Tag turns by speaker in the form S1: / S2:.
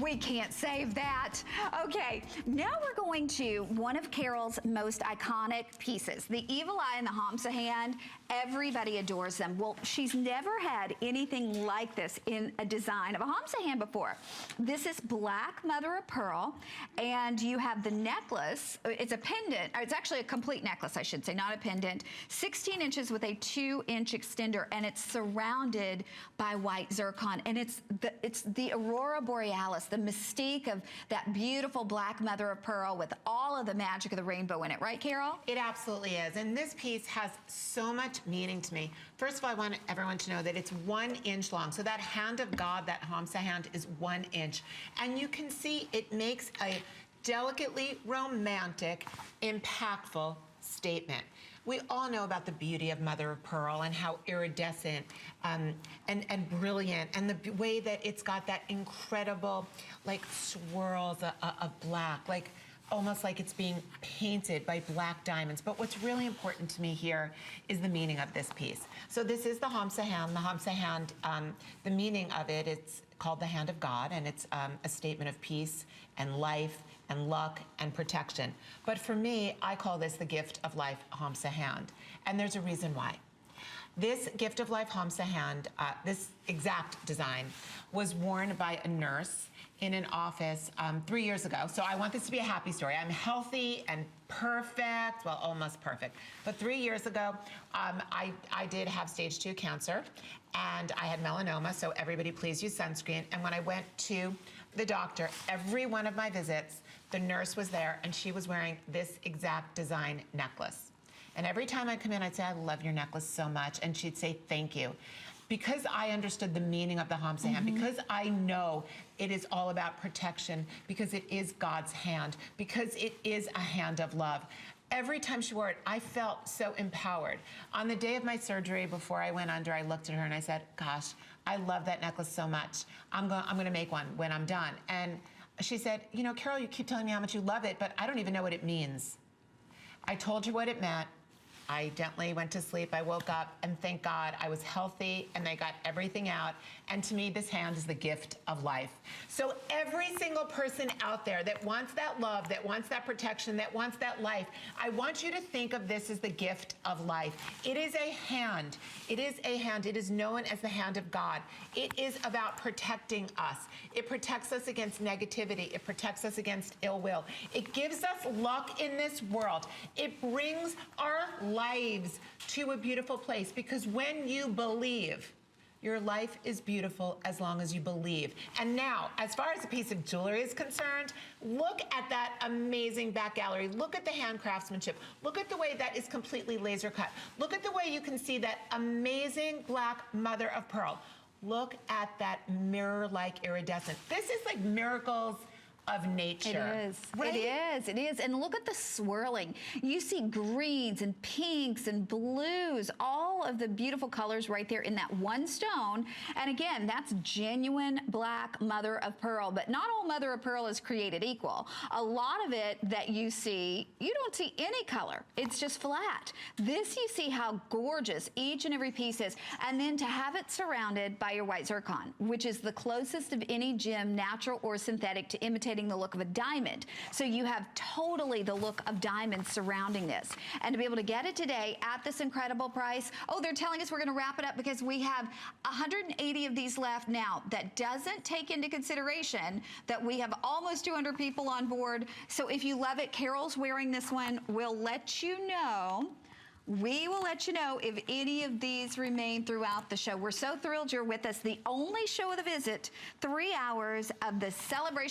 S1: We can't save that. Okay, now we're going to one of Carol's most iconic pieces, the Evil Eye and the Hamsa hand. Everybody adores them. Well, she's never had anything like this in a design of a Hamsa hand before. This is black mother of pearl, and you have the necklace. It's a pendant, or it's actually a complete necklace, I should say, not a pendant. 16 inches with a 2-inch extender, and it's surrounded by white zircon, and it's the Aurora Borealis, the mystique of that beautiful black mother of pearl with all of the magic of the rainbow in it, right, Carol?
S2: It absolutely is, and this piece has so much meaning to me. First of all, I want everyone to know that it's 1 inch long, so that hand of God, that Hamsa hand, is 1 inch, and you can see it makes a delicately romantic, impactful statement. We all know about the beauty of mother of pearl and how iridescent and brilliant, and the way that it's got that incredible like swirls of black, like almost like it's being painted by black diamonds. But what's really important to me here is the meaning of this piece. So this is the Hamsa hand. The Hamsa hand, the meaning of it, it's called the hand of God, and it's a statement of peace and life and luck and protection. But for me, I call this the gift of life Hamsa hand. And there's a reason why. This gift of life Hamsa hand, this exact design, was worn by a nurse in an office 3 years ago. So I want this to be a happy story. I'm healthy and perfect, well, almost perfect. But 3 years ago, I did have stage 2 cancer, and I had melanoma, so everybody please use sunscreen. And when I went to the doctor, every one of my visits, the nurse was there, and she was wearing this exact design necklace. And every time I'd come in, I'd say, I love your necklace so much, and she'd say, thank you. Because I understood the meaning of the Hamsa hand, because I know it is all about protection, because it is God's hand, because it is a hand of love. Every time she wore it, I felt so empowered. On the day of my surgery, before I went under, I looked at her and I said, gosh, I love that necklace so much. I'm gonna make one when I'm done. And she said, you know, Carol, you keep telling me how much you love it, but I don't even know what it means. I told her what it meant. I gently went to sleep, I woke up, and thank God I was healthy and they got everything out. And to me, this hand is the gift of life. So every single person out there that wants that love, that wants that protection, that wants that life, I want you to think of this as the gift of life. It is a hand. It is a hand. It is known as the hand of God. It is about protecting us. It protects us against negativity. It protects us against ill will. It gives us luck in this world. It brings our lives to a beautiful place, because when you believe, your life is beautiful as long as you believe. And now, as far as a piece of jewelry is concerned, look at that amazing back gallery. Look at the hand craftsmanship. Look at the way that is completely laser cut. Look at the way you can see that amazing black mother of pearl. Look at that mirror-like iridescence. This is like miracles of nature.
S1: It is.
S2: Right?
S1: It is. It is. And look at the swirling. You see greens and pinks and blues, all of the beautiful colors right there in that one stone. And again, that's genuine black mother of pearl. But not all mother of pearl is created equal. A lot of it that you see, you don't see any color. It's just flat. This, you see how gorgeous each and every piece is. And then to have it surrounded by your white zircon, which is the closest of any gem, natural or synthetic, to imitating the look of a diamond. So you have totally the look of diamonds surrounding this. And to be able to get it today at this incredible price, oh, they're telling us we're gonna wrap it up because we have 180 of these left now. That doesn't take into consideration that we have almost 200 people on board. So if you love it, Carol's wearing this one. We'll let you know. We will let you know if any of these remain throughout the show. We're so thrilled you're with us. The only show of the visit, 3 hours of the celebration.